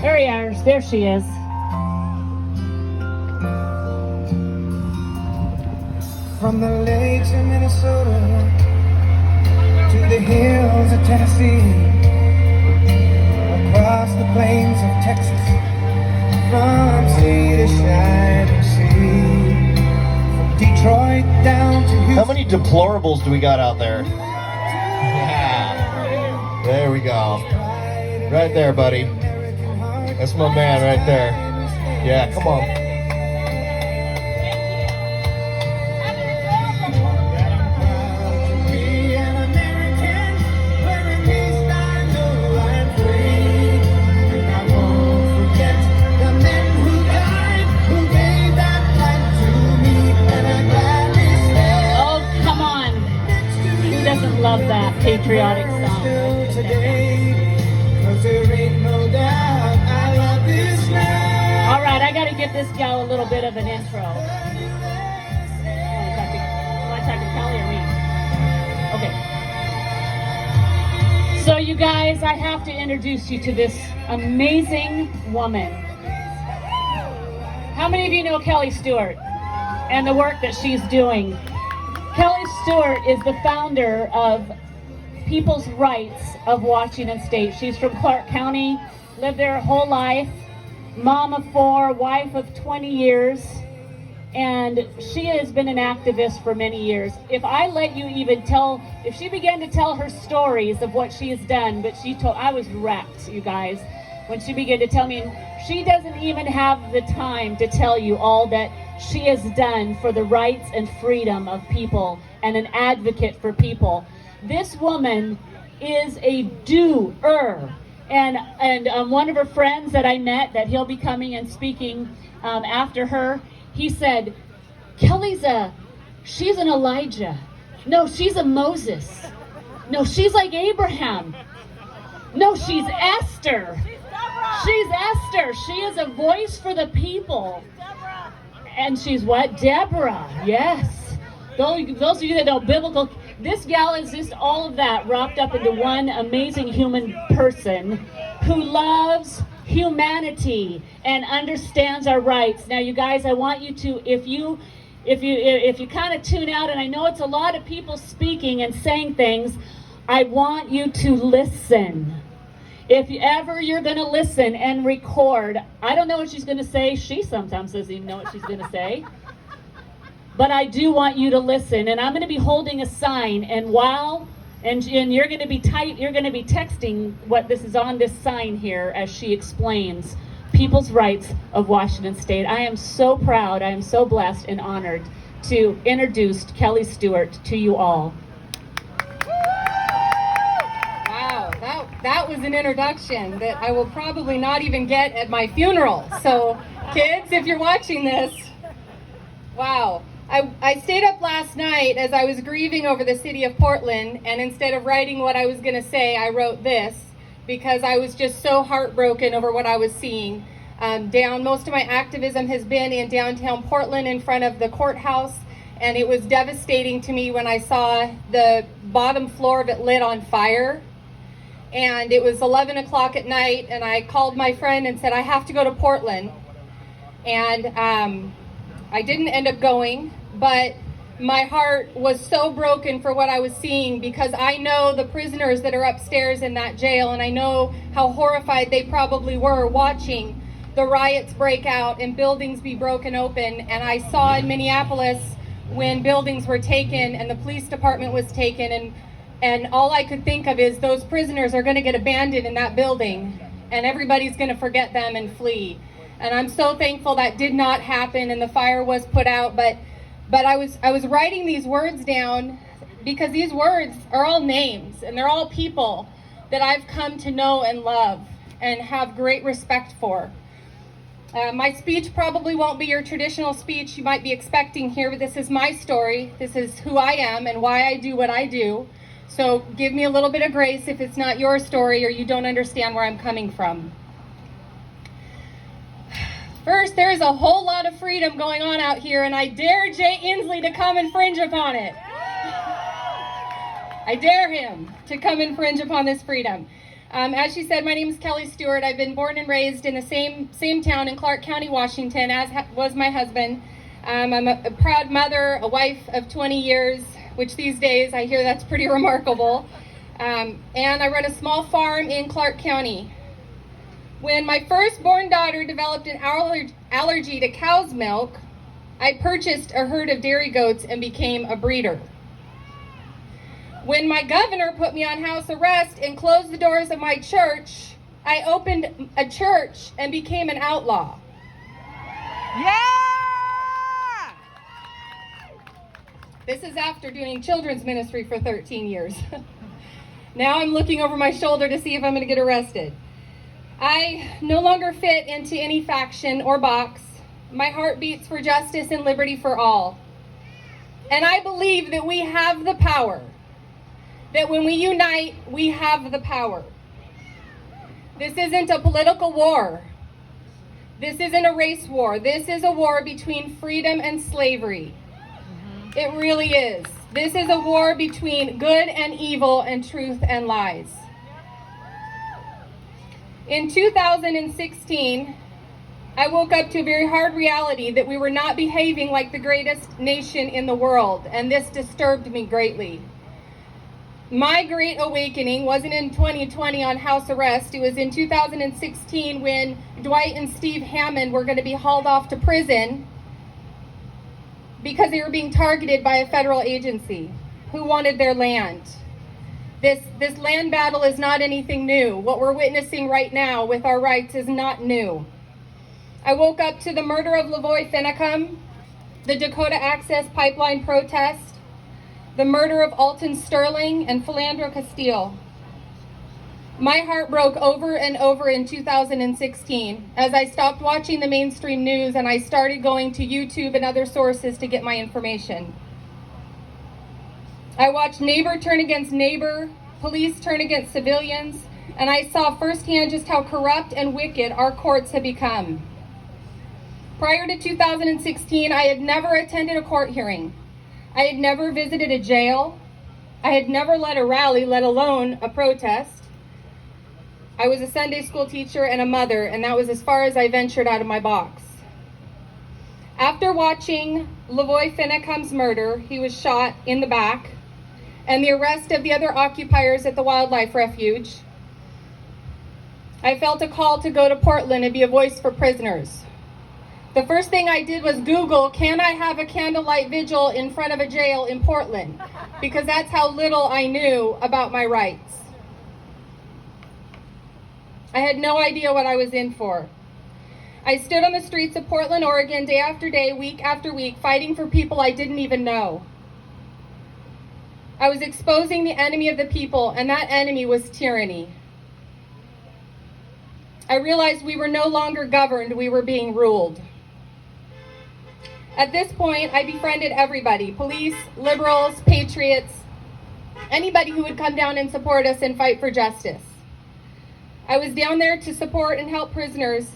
There she is. From the lakes of Minnesota to the hills of Tennessee, across the plains of Texas, from sea to shining sea, from Detroit down to Houston. How many deplorables do we got out there? Yeah. There we go. Right there, buddy. That's my man right there. Yeah, come on. Love that patriotic song. All right, I got to give this gal a little bit of an intro. Want to talk to Kelli or me? Okay. So you guys, I have to introduce you to this amazing woman. How many of you know Kelli Stewart and the work that she's doing? Kelli Stewart is the founder of People's Rights of Washington State. She's from Clark County, lived there her whole life, mom of 4, wife of 20 years, and she has been an activist for many years. If I let you even tell, if she began to tell her stories of what she has done, but I was wrecked, you guys, when she began to tell me, and she doesn't even have the time to tell you all that she has done for the rights and freedom of people and an advocate for people. This woman is a doer. And one of her friends that I met, that he'll be coming and speaking after her, he said, she's an Elijah. No, she's a Moses. No, she's like Abraham. No, she's Esther. She's Esther. She is a voice for the people. And she's what? Deborah. Yes. Those of you that know biblical, this gal is just all of that wrapped up into one amazing human person who loves humanity and understands our rights. Now, you guys, I want you to, if you kind of tune out, and I know it's a lot of people speaking and saying things, I want you to listen. If ever you're going to listen and record, I don't know what she's going to say. She sometimes doesn't even know what she's going to say. But I do want you to listen. And I'm going to be holding a sign. And you're going to be texting what this is on this sign here as she explains People's Rights of Washington State. I am so proud. I am so blessed and honored to introduce Kelli Stewart to you all. That was an introduction that I will probably not even get at my funeral. So, kids, if you're watching this, wow. I stayed up last night as I was grieving over the city of Portland, and instead of writing what I was going to say, I wrote this because I was just so heartbroken over what I was seeing. Most of my activism has been in downtown Portland in front of the courthouse, and it was devastating to me when I saw the bottom floor of it lit on fire. And it was 11 o'clock at night, and I called my friend and said, I have to go to Portland. And I didn't end up going, but my heart was so broken for what I was seeing, because I know the prisoners that are upstairs in that jail, and I know how horrified they probably were watching the riots break out and buildings be broken open. And I saw in Minneapolis when buildings were taken and the police department was taken, and all I could think of is those prisoners are going to get abandoned in that building and everybody's going to forget them and flee. And I'm so thankful that did not happen and the fire was put out. But I was writing these words down because these words are all names and they're all people that I've come to know and love and have great respect for. My speech probably won't be your traditional speech you might be expecting here, but this is my story. This is who I am and why I do what I do. So give me a little bit of grace if it's not your story or you don't understand where I'm coming from. First, there is a whole lot of freedom going on out here, and I dare Jay Inslee to come infringe upon it. I dare him to come infringe upon this freedom. As she said, my name is Kelli Stewart. I've been born and raised in the same town in Clark County, Washington, as was my husband. I'm a proud mother, a wife of 20 years, which these days I hear that's pretty remarkable. And I run a small farm in Clark County. When my firstborn daughter developed an allergy to cow's milk, I purchased a herd of dairy goats and became a breeder. When my governor put me on house arrest and closed the doors of my church, I opened a church and became an outlaw. Yeah! This is after doing children's ministry for 13 years. Now I'm looking over my shoulder to see if I'm going to get arrested. I no longer fit into any faction or box. My heart beats for justice and liberty for all. And I believe that we have the power. That when we unite, we have the power. This isn't a political war. This isn't a race war. This is a war between freedom and slavery. It really is. This is a war between good and evil and truth and lies. In 2016, I woke up to a very hard reality that we were not behaving like the greatest nation in the world, and this disturbed me greatly. My great awakening wasn't in 2020 on house arrest. It was in 2016 when Dwight and Steve Hammond were going to be hauled off to prison because they were being targeted by a federal agency who wanted their land. This land battle is not anything new. What we're witnessing right now with our rights is not new. I woke up to the murder of Lavoy Finicum, the Dakota Access Pipeline protest, the murder of Alton Sterling and Philandro Castile. My heart broke over and over in 2016 as I stopped watching the mainstream news and I started going to YouTube and other sources to get my information. I watched neighbor turn against neighbor, police turn against civilians, and I saw firsthand just how corrupt and wicked our courts have become. Prior to 2016, I had never attended a court hearing. I had never visited a jail. I had never led a rally, let alone a protest. I was a Sunday school teacher and a mother, and that was as far as I ventured out of my box. After watching Lavoy Finicum's murder, he was shot in the back, and the arrest of the other occupiers at the wildlife refuge, I felt a call to go to Portland and be a voice for prisoners. The first thing I did was Google, can I have a candlelight vigil in front of a jail in Portland? Because that's how little I knew about my rights. I had no idea what I was in for. I stood on the streets of Portland, Oregon, day after day, week after week, fighting for people I didn't even know. I was exposing the enemy of the people, and that enemy was tyranny. I realized we were no longer governed, we were being ruled. At this point, I befriended everybody, police, liberals, patriots, anybody who would come down and support us and fight for justice. I was down there to support and help prisoners.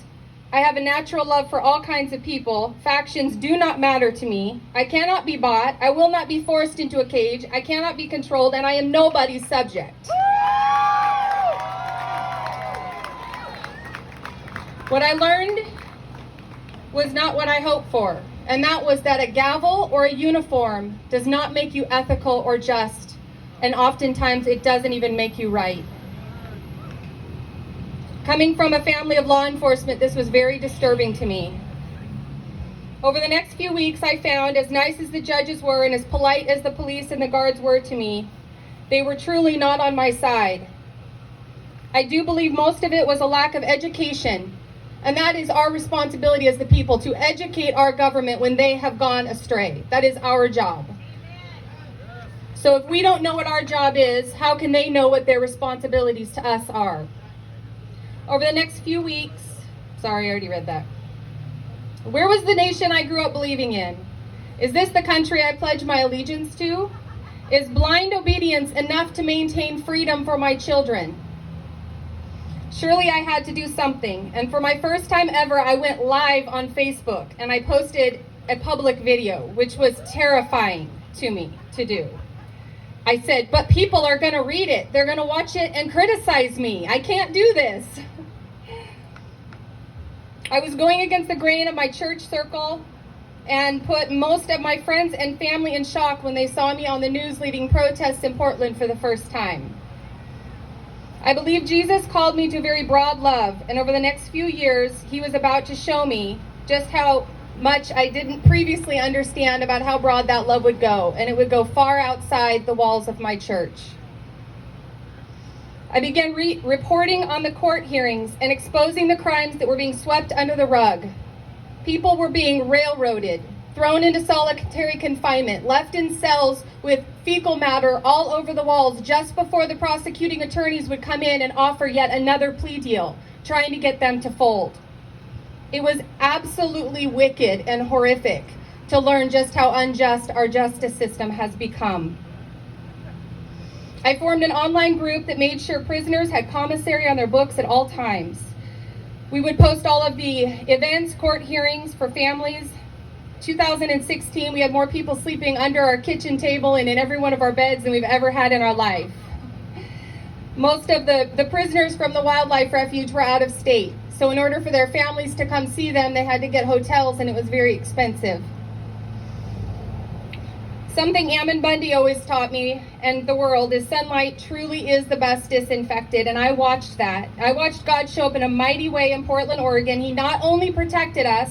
I have a natural love for all kinds of people. Factions do not matter to me. I cannot be bought. I will not be forced into a cage. I cannot be controlled, and I am nobody's subject. What I learned was not what I hoped for, and that was that a gavel or a uniform does not make you ethical or just, and oftentimes it doesn't even make you right. Coming from a family of law enforcement, this was very disturbing to me. Over the next few weeks, I found, as nice as the judges were and as polite as the police and the guards were to me, they were truly not on my side. I do believe most of it was a lack of education, and that is our responsibility as the people, to educate our government when they have gone astray. That is our job. So if we don't know what our job is, how can they know what their responsibilities to us are? Over the next few weeks, sorry, I already read that. Where was the nation I grew up believing in? Is this the country I pledge my allegiance to? Is blind obedience enough to maintain freedom for my children? Surely I had to do something, and for my first time ever, I went live on Facebook, and I posted a public video, which was terrifying to me to do. I said, but people are going to read it. They're going to watch it and criticize me. I can't do this. I was going against the grain of my church circle and put most of my friends and family in shock when they saw me on the news leading protests in Portland for the first time. I believe Jesus called me to a very broad love, and over the next few years, he was about to show me just how much I didn't previously understand about how broad that love would go, and it would go far outside the walls of my church. I began reporting on the court hearings and exposing the crimes that were being swept under the rug. People were being railroaded, thrown into solitary confinement, left in cells with fecal matter all over the walls just before the prosecuting attorneys would come in and offer yet another plea deal, trying to get them to fold. It was absolutely wicked and horrific to learn just how unjust our justice system has become. I formed an online group that made sure prisoners had commissary on their books at all times. We would post all of the events, court hearings for families. 2016, we had more people sleeping under our kitchen table and in every one of our beds than we've ever had in our life. Most of the prisoners from the wildlife refuge were out of state. So in order for their families to come see them, they had to get hotels, and it was very expensive. Something Ammon Bundy always taught me and the world is sunlight truly is the best disinfectant, and I watched that. I watched God show up in a mighty way in Portland, Oregon. He not only protected us,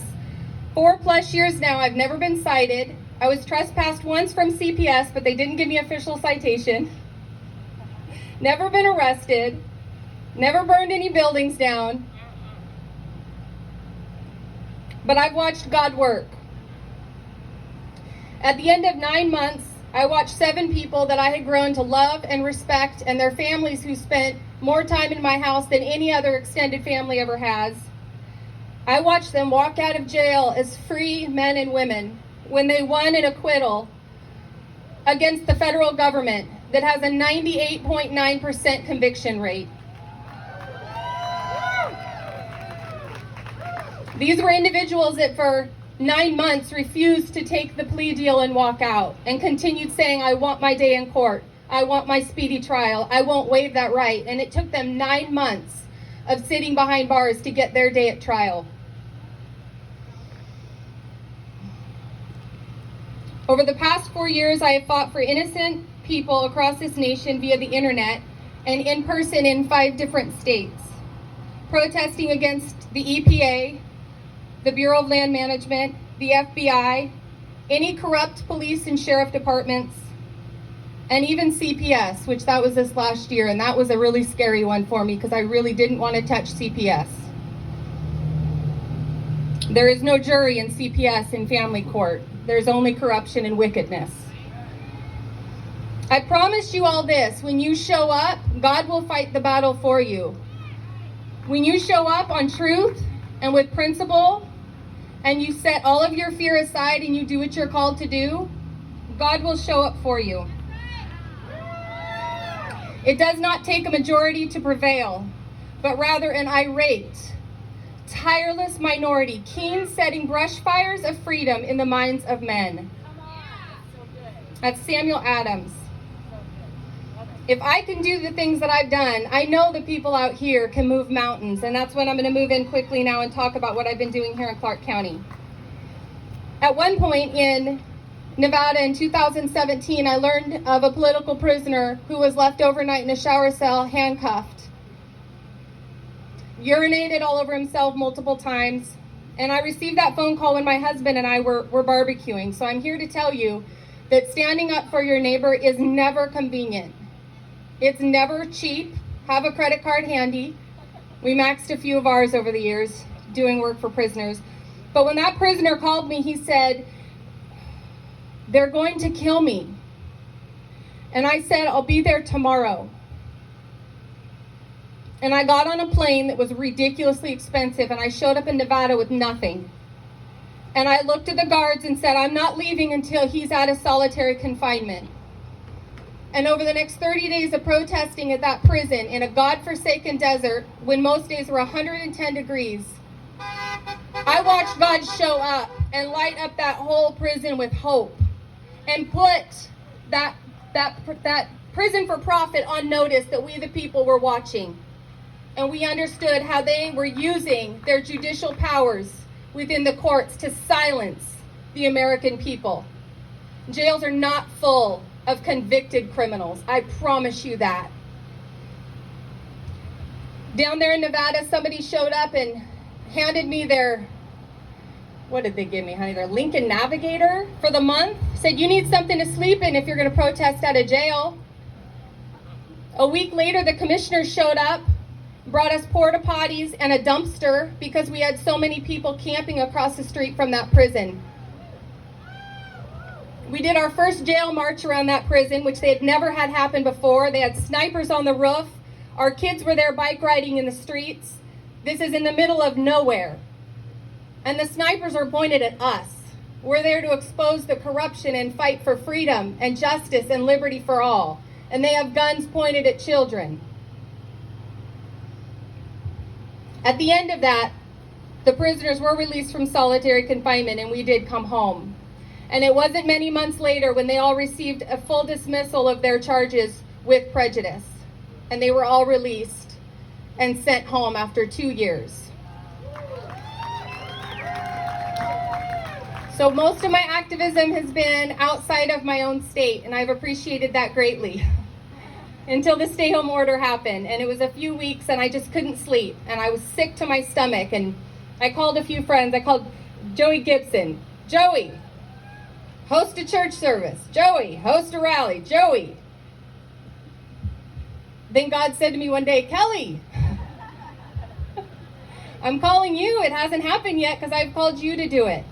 4+ years now, I've never been cited. I was trespassed once from CPS, but they didn't give me official citation. Never been arrested, never burned any buildings down. But I've watched God work. At the end of 9 months, I watched 7 people that I had grown to love and respect, and their families who spent more time in my house than any other extended family ever has. I watched them walk out of jail as free men and women when they won an acquittal against the federal government that has a 98.9% conviction rate. These were individuals that for 9 months refused to take the plea deal and walk out and continued saying, I want my day in court. I want my speedy trial. I won't waive that right. And it took them 9 months of sitting behind bars to get their day at trial. Over the past 4 years, I have fought for innocent people across this nation via the internet and in person in 5 different states, protesting against the EPA, the Bureau of Land Management, the FBI, any corrupt police and sheriff departments, and even CPS, which that was this last year, and that was a really scary one for me because I really didn't want to touch CPS. There is no jury in CPS in family court. There's only corruption and wickedness. I promise you all this, when you show up, God will fight the battle for you. When you show up on truth and with principle, and you set all of your fear aside and you do what you're called to do, God will show up for you. It does not take a majority to prevail, but rather an irate, tireless minority, keen setting brush fires of freedom in the minds of men. That's Samuel Adams. If I can do the things that I've done, I know the people out here can move mountains, and that's when I'm going to move in quickly now and talk about what I've been doing here in Clark County. At one point in Nevada in 2017, I learned of a political prisoner who was left overnight in a shower cell, handcuffed, urinated all over himself multiple times, and I received that phone call when my husband and I were barbecuing. So I'm here to tell you that standing up for your neighbor is never convenient. It's never cheap. Have a credit card handy. We maxed a few of ours over the years doing work for prisoners. But when that prisoner called me, he said, they're going to kill me. And I said, I'll be there tomorrow. And I got on a plane that was ridiculously expensive, and I showed up in Nevada with nothing. And I looked at the guards and said, I'm not leaving until he's out of solitary confinement. And over the next 30 days of protesting at that prison in a godforsaken desert, when most days were 110 degrees, I watched God show up and light up that whole prison with hope and put that that prison for profit on notice that we the people were watching. And we understood how they were using their judicial powers within the courts to silence the American people. Jails are not full of convicted criminals. I promise you that. Down there in Nevada, somebody showed up and handed me their, what did they give me, honey? Their Lincoln Navigator for the month. Said, you need something to sleep in if you're going to protest out of jail. A week later, the commissioners showed up, brought us porta potties and a dumpster because we had so many people camping across the street from that prison. We did our first jail march around that prison, which they had never had happen before. They had snipers on the roof. Our kids were there bike riding in the streets. This is in the middle of nowhere. And the snipers are pointed at us. We're there to expose the corruption and fight for freedom and justice and liberty for all. And they have guns pointed at children. At the end of that, the prisoners were released from solitary confinement and we did come home. And it wasn't many months later when they all received a full dismissal of their charges with prejudice. And they were all released and sent home after 2 years. So most of my activism has been outside of my own state, and I've appreciated that greatly. Until the stay-home order happened, and it was a few weeks, and I just couldn't sleep, and I was sick to my stomach, and I called a few friends. I called Joey Gibson. Joey, host a church service. Joey, host a rally. Joey. Then God said to me one day, Kelli, I'm calling you. It hasn't happened yet because I've called you to do it.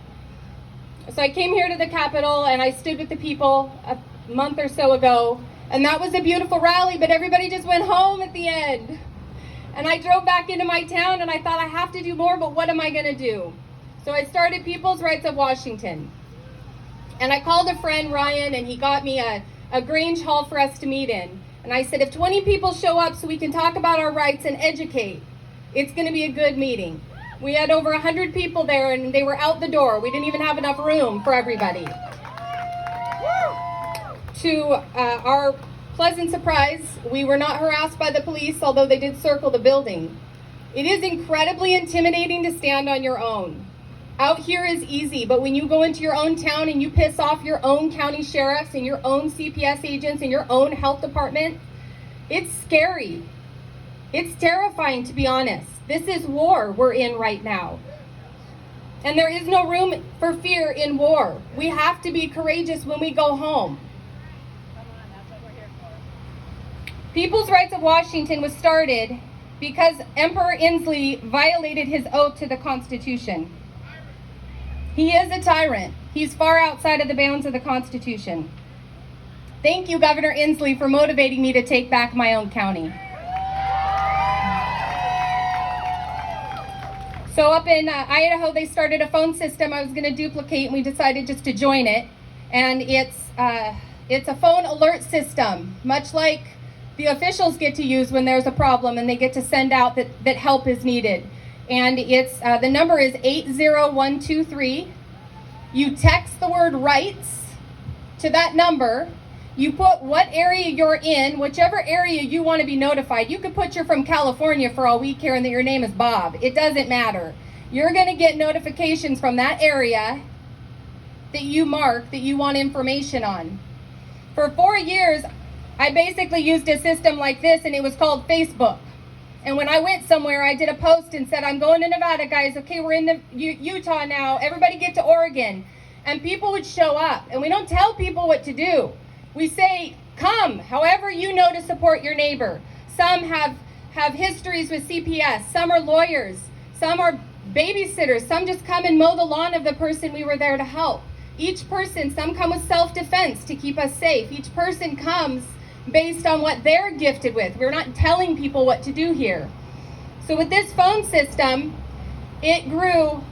So I came here to the Capitol and I stood with the people a month or so ago, and that was a beautiful rally, but everybody just went home at the end. And I drove back into my town and I thought I have to do more, but what am I going to do? So I started People's Rights of Washington. And I called a friend, Ryan, and he got me a Grange Hall for us to meet in. And I said, if 20 people show up so we can talk about our rights and educate, it's going to be a good meeting. We had over 100 people there and they were out the door. We didn't even have enough room for everybody. To our pleasant surprise, we were not harassed by the police, although they did circle the building. It is incredibly intimidating to stand on your own. Out here is easy, but when you go into your own town and you piss off your own county sheriffs and your own CPS agents and your own health department, it's scary. It's terrifying, to be honest. This is war we're in right now. And there is no room for fear in war. We have to be courageous when we go home. People's Rights of Washington was started because Emperor Inslee violated his oath to the Constitution. He is a tyrant. He's far outside of the bounds of the Constitution. Thank you, Governor Inslee, for motivating me to take back my own county. So up in Idaho, they started a phone system I was going to duplicate, and we decided just to join it. And it's a phone alert system, much like the officials get to use when there's a problem and they get to send out that help is needed. And it's the number is 80123. You text the word rights to that number. You put what area you're in, whichever area you want to be notified. You could put you're from California for all we care and that your name is Bob. It doesn't matter. You're going to get notifications from that area that you mark that you want information on. For 4 years, I basically used a system like this, and it was called Facebook. And when I went somewhere, I did a post and said, I'm going to Nevada, guys. Okay, we're in Utah now. Everybody get to Oregon. And people would show up. And we don't tell people what to do. We say, come, however you know to support your neighbor. Some have histories with CPS. Some are lawyers. Some are babysitters. Some just come and mow the lawn of the person we were there to help. Each person, some come with self-defense to keep us safe. Each person comes based on what they're gifted with. We're not telling people what to do here. So with this phone system, it grew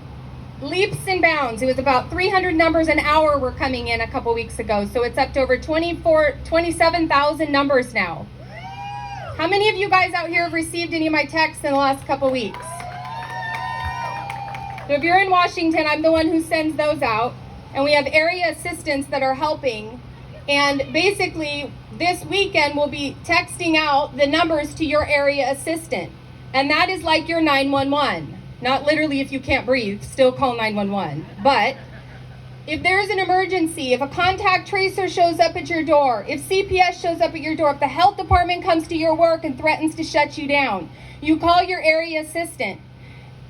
leaps and bounds. It was about 300 numbers an hour were coming in a couple weeks ago. So it's up to over 27,000 numbers now. How many of you guys out here have received any of my texts in the last couple weeks? So if you're in Washington, I'm the one who sends those out. And we have area assistants that are helping. And basically, this weekend will be texting out the numbers to your area assistant. And that is like your 911. Not literally if you can't breathe, still call 911. But if there's an emergency, if a contact tracer shows up at your door, if CPS shows up at your door, if the health department comes to your work and threatens to shut you down, you call your area assistant.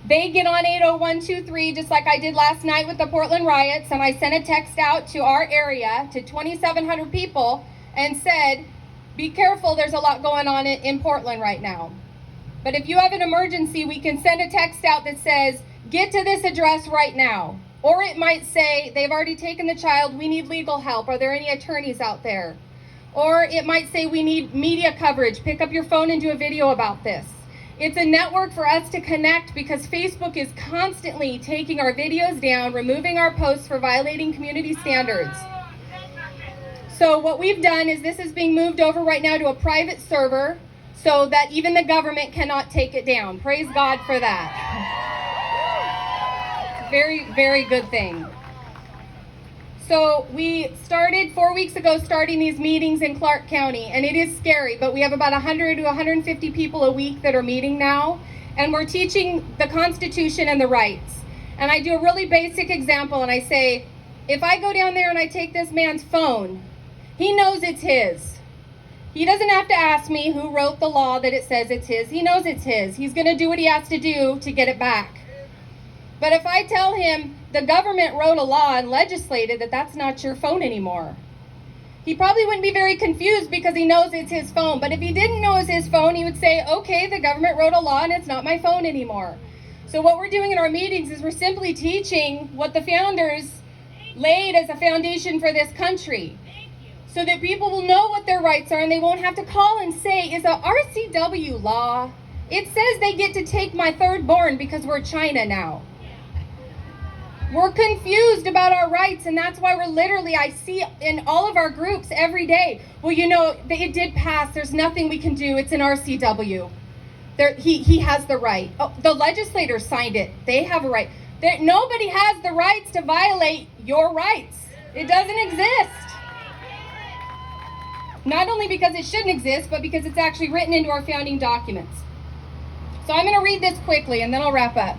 They get on 80123, just like I did last night with the Portland riots, and I sent a text out to our area, to 2,700 people, and said, be careful, there's a lot going on in Portland right now. But if you have an emergency, we can send a text out that says, get to this address right now. Or it might say, they've already taken the child, we need legal help. Are there any attorneys out there? Or it might say, we need media coverage. Pick up your phone and do a video about this. It's a network for us to connect because Facebook is constantly taking our videos down, removing our posts for violating community standards. So what we've done is this is being moved over right now to a private server so that even the government cannot take it down. Praise God for that. Very, very good thing. So we started 4 weeks ago starting these meetings in Clark County, and it is scary, but we have about 100 to 150 people a week that are meeting now, and we're teaching the Constitution and the rights. And I do a really basic example, and I say, if I go down there and I take this man's phone, he knows it's his. He doesn't have to ask me who wrote the law that it says it's his. He knows it's his. He's going to do what he has to do to get it back. But if I tell him the government wrote a law and legislated that that's not your phone anymore, he probably wouldn't be very confused because he knows it's his phone. But if he didn't know it's his phone, he would say, okay, the government wrote a law and it's not my phone anymore. So what we're doing in our meetings is we're simply teaching what the founders laid as a foundation for this country, so that people will know what their rights are and they won't have to call and say, is a RCW law? It says they get to take my third born because we're China now. We're confused about our rights, and that's why we're literally, I see in all of our groups every day, well, you know, it did pass. There's nothing we can do. It's an RCW. He has the right. Oh, the legislators signed it. They have a right. Nobody has the rights to violate your rights. It doesn't exist. Not only because it shouldn't exist, but because it's actually written into our founding documents. So I'm going to read this quickly, and then I'll wrap up.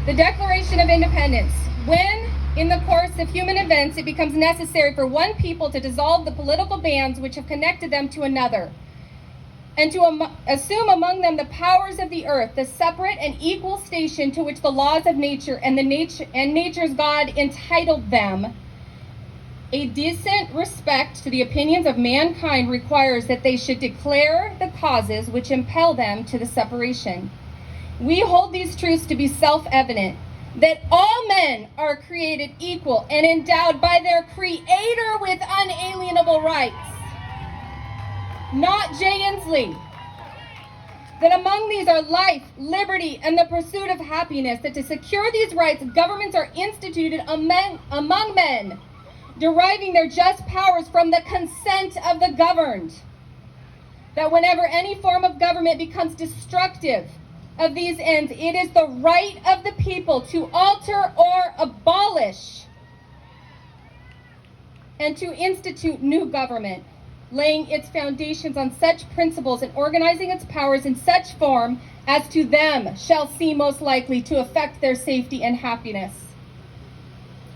The Declaration of Independence. When, in the course of human events, it becomes necessary for one people to dissolve the political bands which have connected them to another, and to assume among them the powers of the earth, the separate and equal station to which the laws of nature and nature's God entitled them, a decent respect to the opinions of mankind requires that they should declare the causes which impel them to the separation. We hold these truths to be self-evident, that all men are created equal and endowed by their Creator with unalienable rights. Not Jay Inslee. That among these are life, liberty, and the pursuit of happiness, that to secure these rights, governments are instituted among men, deriving their just powers from the consent of the governed. That whenever any form of government becomes destructive of these ends, it is the right of the people to alter or abolish and to institute new government, laying its foundations on such principles and organizing its powers in such form as to them shall seem most likely to affect their safety and happiness.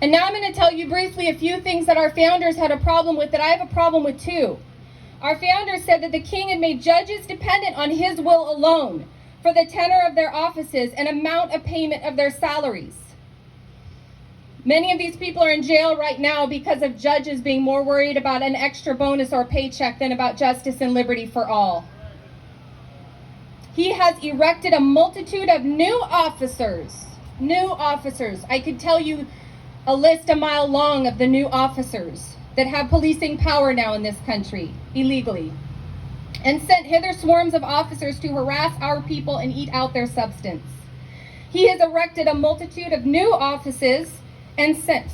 And now I'm going to tell you briefly a few things that our founders had a problem with that I have a problem with too. Our founders said that the king had made judges dependent on his will alone for the tenure of their offices and amount of payment of their salaries. Many of these people are in jail right now because of judges being more worried about an extra bonus or paycheck than about justice and liberty for all. He has erected a multitude of new officers. I could tell you a list a mile long of the new officers that have policing power now in this country, illegally, and sent hither swarms of officers to harass our people and eat out their substance. He has erected a multitude of new offices and sent,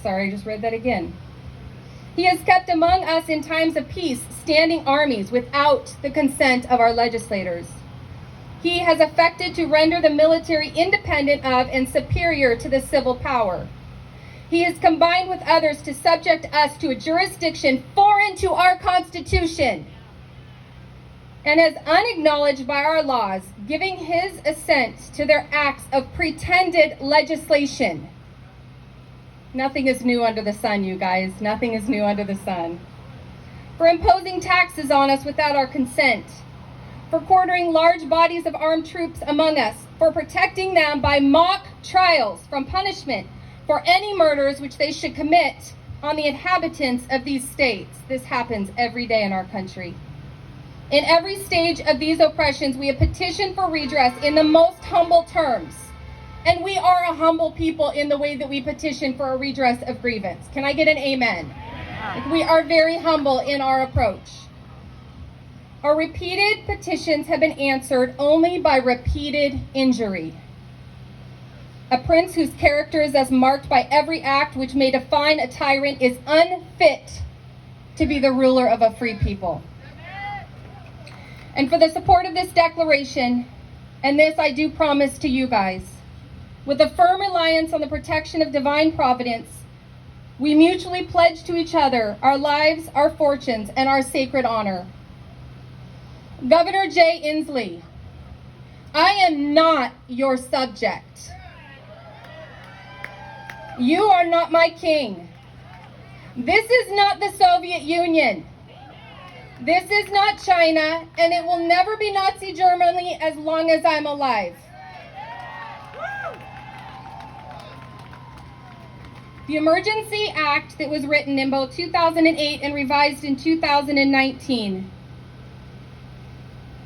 He has kept among us in times of peace standing armies without the consent of our legislators. He has affected to render the military independent of and superior to the civil power. He has combined with others to subject us to a jurisdiction foreign to our Constitution. and as unacknowledged by our laws, giving his assent to their acts of pretended legislation. Nothing is new under the sun, you guys. Nothing is new under the sun. For imposing taxes on us without our consent, for quartering large bodies of armed troops among us, for protecting them by mock trials from punishment for any murders which they should commit on the inhabitants of these states. This happens every day in our country. In every stage of these oppressions, we have petitioned for redress in the most humble terms. And we are a humble people in the way that we petition for a redress of grievance. Can I get an amen? We are very humble in our approach. Our repeated petitions have been answered only by repeated injury. A prince whose character is as marked by every act which may define a tyrant is unfit to be the ruler of a free people. And for the support of this declaration, and this I do promise to you guys, with a firm reliance on the protection of divine providence, we mutually pledge to each other our lives, our fortunes, and our sacred honor. Governor Jay Inslee, I am not your subject. You are not my king. This is not the Soviet Union. This is not China, and it will never be Nazi Germany as long as I'm alive. The Emergency Act that was written in both 2008 and revised in 2019,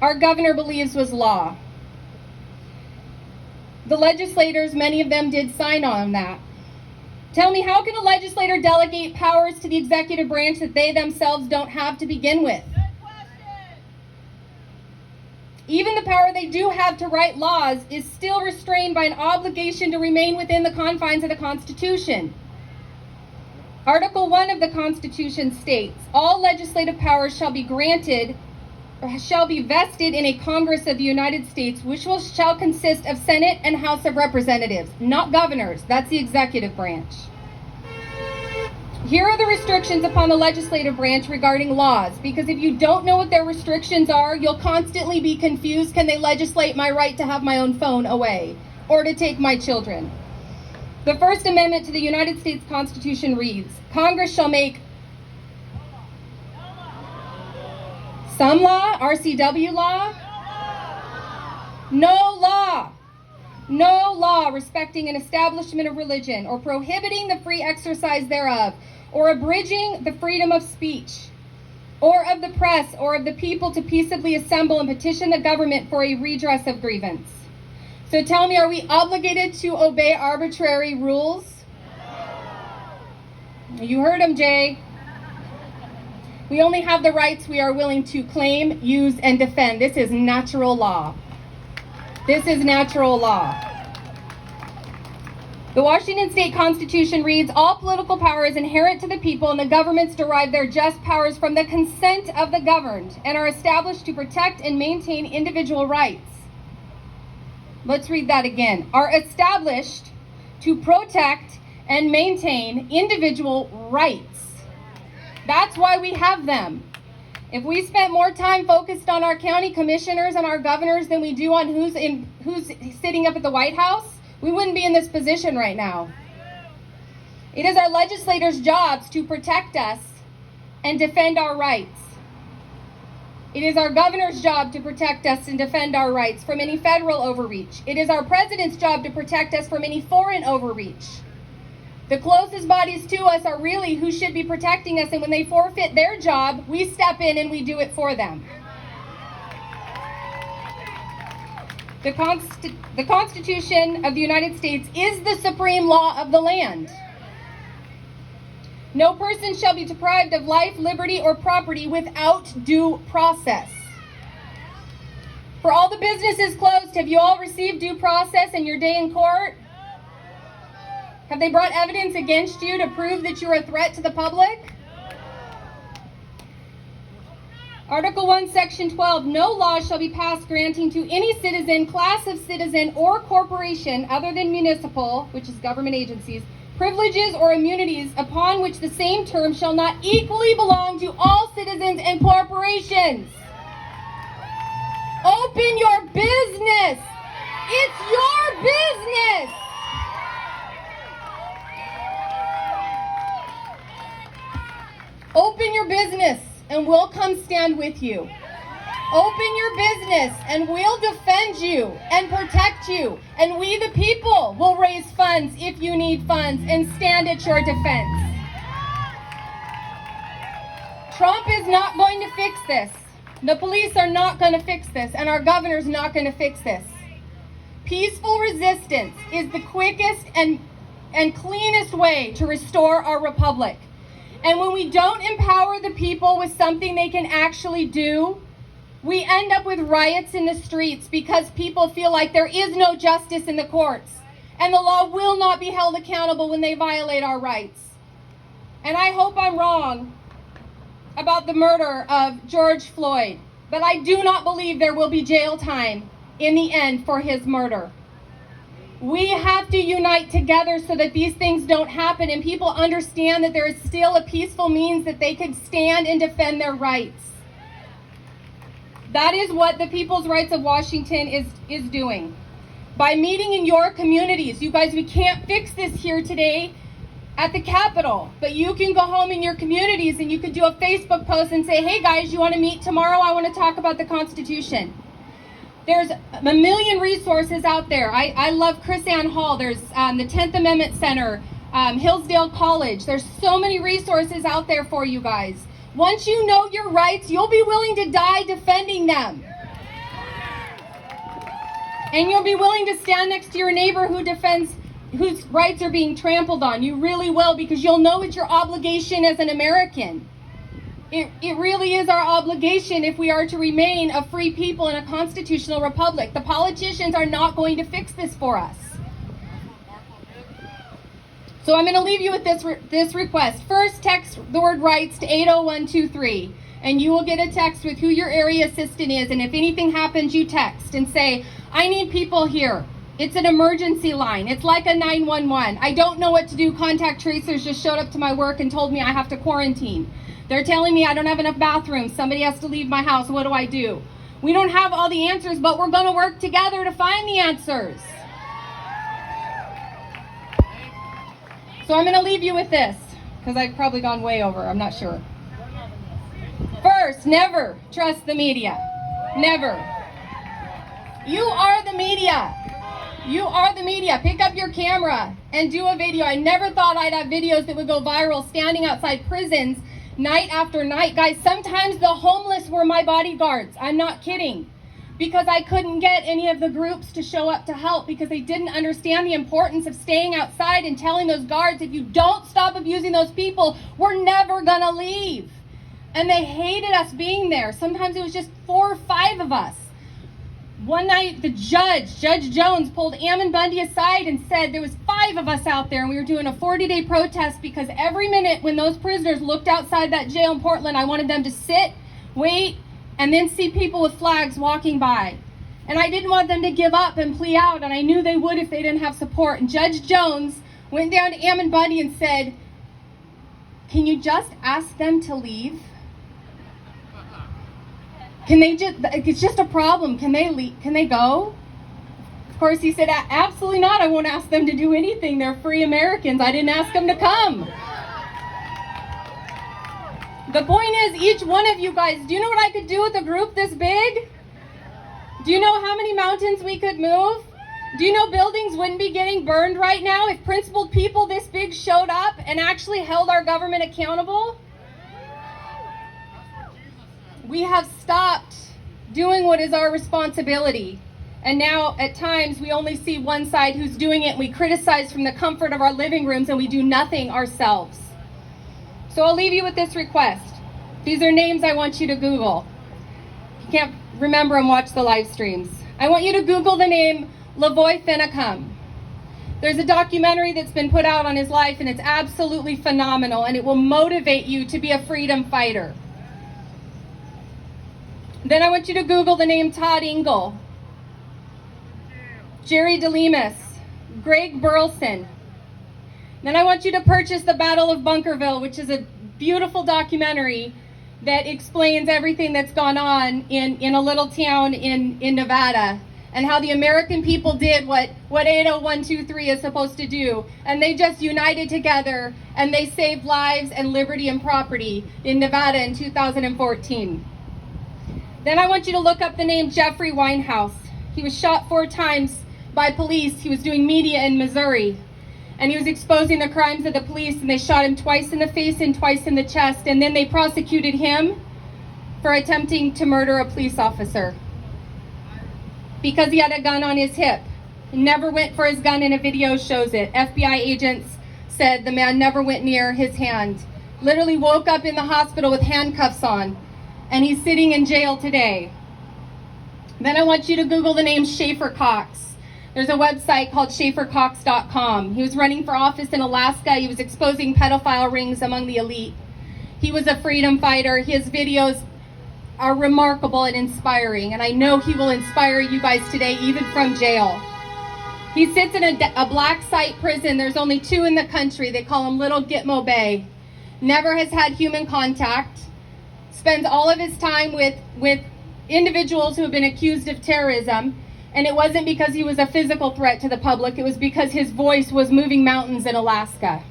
our governor believes was law. The legislators, many of them did sign on that. Tell me, how can a legislator delegate powers to the executive branch that they themselves don't have to begin with? Even the power they do have to write laws is still restrained by an obligation to remain within the confines of the Constitution. Article 1 of the Constitution states, all legislative powers shall be granted or shall be vested in a Congress of the United States, which shall consist of Senate and House of Representatives, not governors. That's the executive branch. Here are the restrictions upon the legislative branch regarding laws, because if you don't know what their restrictions are, you'll constantly be confused. Can they legislate my right to have my own phone away or to take my children? The First Amendment to the United States Constitution reads, Congress shall make some law, RCW law, no law respecting an establishment of religion or prohibiting the free exercise thereof, or abridging the freedom of speech, or of the press, or of the people to peaceably assemble and petition the government for a redress of grievance. So tell me, are we obligated to obey arbitrary rules? You heard him, Jay. We only have the rights we are willing to claim, use, and defend. This is natural law. This is natural law. The Washington State Constitution reads, all political power is inherent to the people, and the governments derive their just powers from the consent of the governed and are established to protect and maintain individual rights. Let's read that again. Are established to protect and maintain individual rights. That's why we have them. If we spent more time focused on our county commissioners and our governors than we do on who's sitting up at the White House, we wouldn't be in this position right now. It is our legislators' jobs to protect us and defend our rights. It is our governor's job to protect us and defend our rights from any federal overreach. It is our president's job to protect us from any foreign overreach. The closest bodies to us are really who should be protecting us, and when they forfeit their job, we step in and we do it for them. The Constitution of the United States is the supreme law of the land. No person shall be deprived of life, liberty, or property without due process. For all the businesses closed, have you all received due process in your day in court? Have they brought evidence against you to prove that you're a threat to the public? Article 1, Section 12, no law shall be passed granting to any citizen, class of citizen, or corporation other than municipal, which is government agencies, privileges or immunities upon which the same term shall not equally belong to all citizens and corporations. Open your business. It's your business. Open your business and we'll come stand with you. Open your business and we'll defend you and protect you. And we, the people, will raise funds if you need funds and stand at your defense. Trump is not going to fix this. The police are not going to fix this, and our governor's not going to fix this. Peaceful resistance is the quickest and cleanest way to restore our republic. And when we don't empower the people with something they can actually do, we end up with riots in the streets because people feel like there is no justice in the courts and the law will not be held accountable when they violate our rights. And I hope I'm wrong about the murder of George Floyd, but I do not believe there will be jail time in the end for his murder. We have to unite together so that these things don't happen and people understand that there is still a peaceful means that they could stand and defend their rights. That is what the People's Rights of Washington is doing. By meeting in your communities, you guys, we can't fix this here today at the Capitol, but you can go home in your communities and you could do a Facebook post and say, hey guys, you want to meet tomorrow? I want to talk about the Constitution. There's a million resources out there. I love Chris Ann Hall. There's the 10th Amendment Center, Hillsdale College. There's so many resources out there for you guys. Once you know your rights, you'll be willing to die defending them. And you'll be willing to stand next to your neighbor whose rights are being trampled on. You really will, because you'll know it's your obligation as an American. It really is our obligation if we are to remain a free people in a constitutional republic. The politicians are not going to fix this for us. So I'm going to leave you with this request. First, text the word rights to 80123, and you will get a text with who your area assistant is. And if anything happens, you text and say, I need people here. It's an emergency line. It's like a 911. I don't know what to do. Contact tracers just showed up to my work and told me I have to quarantine. They're telling me I don't have enough bathrooms. Somebody has to leave my house. What do I do? We don't have all the answers, but we're going to work together to find the answers. So I'm going to leave you with this, because I've probably gone way over. I'm not sure. First, never trust the media. Never. You are the media. You are the media. Pick up your camera and do a video. I never thought I'd have videos that would go viral standing outside prisons night after night. Guys, sometimes the homeless were my bodyguards. I'm not kidding. Because I couldn't get any of the groups to show up to help because they didn't understand the importance of staying outside and telling those guards, if you don't stop abusing those people, we're never gonna leave. And they hated us being there. Sometimes it was just 4 or 5 of us. One night, the Judge Jones, pulled Ammon Bundy aside and said there was 5 of us out there and we were doing a 40-day protest because every minute when those prisoners looked outside that jail in Portland, I wanted them to sit, wait, and then see people with flags walking by. And I didn't want them to give up and plea out, and I knew they would if they didn't have support. And Judge Jones went down to Ammon Bundy and said, can you just ask them to leave? Can they just, it's just a problem. Can they leave? Can they go? Of course, he said, absolutely not. I won't ask them to do anything. They're free Americans. I didn't ask them to come. The point is, each one of you guys, do you know what I could do with a group this big? Do you know how many mountains we could move? Do you know buildings wouldn't be getting burned right now if principled people this big showed up and actually held our government accountable? We have stopped doing what is our responsibility. And now, at times, we only see one side who's doing it. We criticize from the comfort of our living rooms and we do nothing ourselves. So I'll leave you with this request. These are names I want you to Google. If you can't remember them, watch the live streams. I want you to Google the name Lavoy Finicum. There's a documentary that's been put out on his life and it's absolutely phenomenal and it will motivate you to be a freedom fighter. Then I want you to Google the name Todd Engel, Jerry DeLemus, Greg Burleson. Then I want you to purchase The Battle of Bunkerville, which is a beautiful documentary. that explains everything that's gone on in a little town in Nevada, and how the American people did what 80123 is supposed to do, and they just united together and they saved lives and liberty and property in Nevada in 2014. Then I want you to look up the name Jeffrey Winehouse. He was shot 4 times by police. He was doing media in Missouri, and he was exposing the crimes of the police, and they shot him twice in the face and twice in the chest, and then they prosecuted him for attempting to murder a police officer because he had a gun on his hip. He never went for his gun, and a video shows it. FBI agents said the man never went near his hand. Literally woke up in the hospital with handcuffs on, and he's sitting in jail today. Then I want you to Google the name Schaefer Cox. There's a website called SchaeferCox.com. He was running for office in Alaska. He was exposing pedophile rings among the elite. He was a freedom fighter. His videos are remarkable and inspiring, and I know he will inspire you guys today, even from jail. He sits in a black site prison. There's only 2 in the country. They call him Little Gitmo Bay. Never has had human contact. Spends all of his time with individuals who have been accused of terrorism, and it wasn't because he was a physical threat to the public. It was because his voice was moving mountains in Alaska.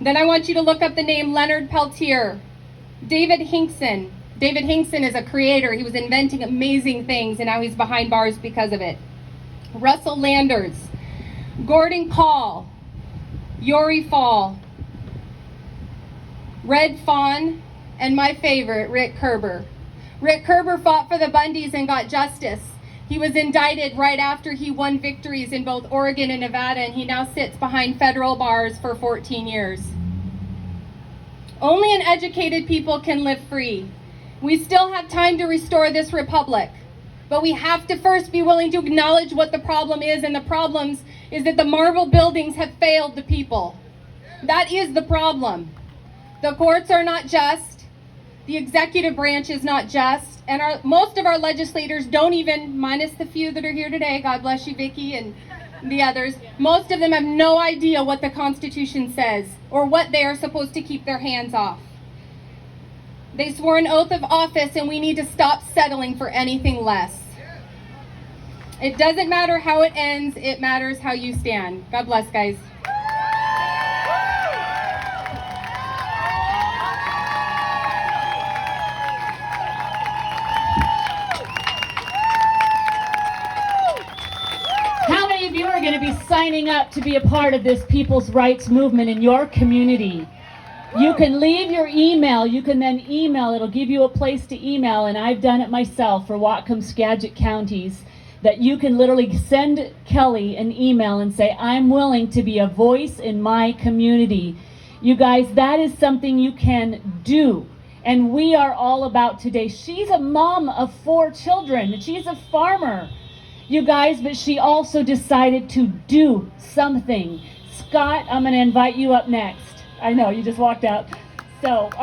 Then I want you to look up the name Leonard Peltier. David Hinkson. David Hinkson is a creator. He was inventing amazing things, and now he's behind bars because of it. Russell Landers, Gordon Call, Yori Fall, Red Fawn, and my favorite, Rick Kerber. Rick Kerber fought for the Bundys and got justice. He was indicted right after he won victories in both Oregon and Nevada, and he now sits behind federal bars for 14 years. Only an educated people can live free. We still have time to restore this republic, but we have to first be willing to acknowledge what the problem is, and the problem is that the marble buildings have failed the people. That is the problem. The courts are not just, the executive branch is not just, and most of our legislators don't even, minus the few that are here today, God bless you, Vicki, and the others, most of them have no idea what the Constitution says or what they are supposed to keep their hands off. They swore an oath of office, and we need to stop settling for anything less. It doesn't matter how it ends, it matters how you stand. God bless, guys. You are going to be signing up to be a part of this people's rights movement in your community. You can leave your email. You can then email. It'll give you a place to email, and I've done it myself for Whatcom, Skagit counties, that you can literally send Kelli an email and say, I'm willing to be a voice in my community. You guys, that is something you can do, and we are all about today. She's a mom of 4 children. She's a farmer. You guys, but she also decided to do something. Scott, I'm going to invite you up next. I know, you just walked out. So.